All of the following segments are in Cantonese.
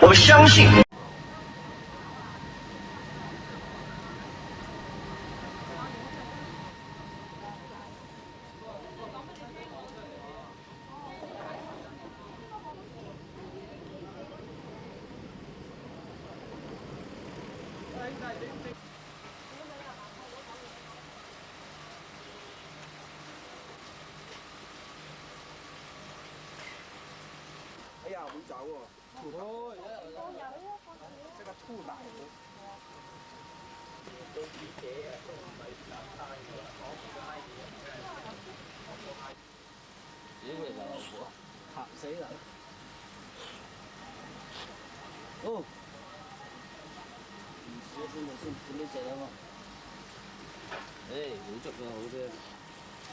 我们相信。哎呀，會走喎，即刻吐奶喎。屌你老母，嚇死人！哦，唔少先咪先見呢只啊嘛。誒，好足啊，好啲，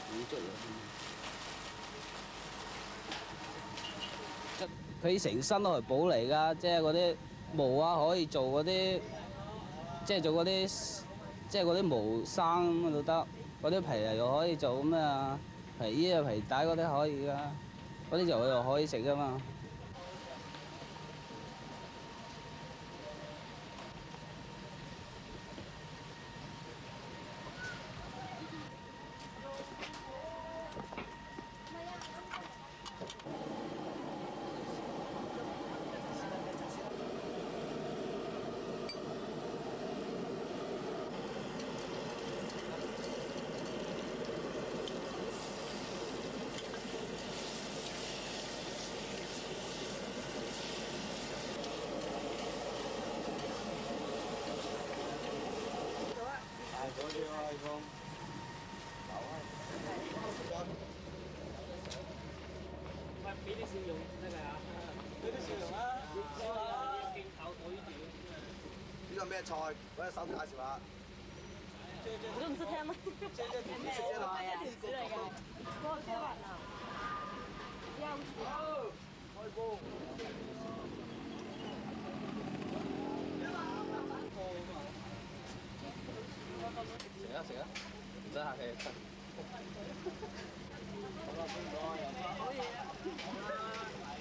好足啊！佢成身都係寶嚟㗎，即係嗰啲毛啊，可以做嗰啲，即係做嗰啲，即係嗰啲毛衫咁都得。嗰啲皮又可以做咩啊？皮衣啊、皮帶嗰啲可以㗎，嗰啲就又可以食㗎嘛。俾啲笑容得㗎嚇，俾啲笑容啊！鏡頭對住。呢個咩菜？揾隻手介紹下。我都唔識聽乜。唔識啫嘛。係啊，條嚟㗎。嗰個車雲啊，休住。開煲。食啊食啊，唔使客氣。好啦，邊個啊？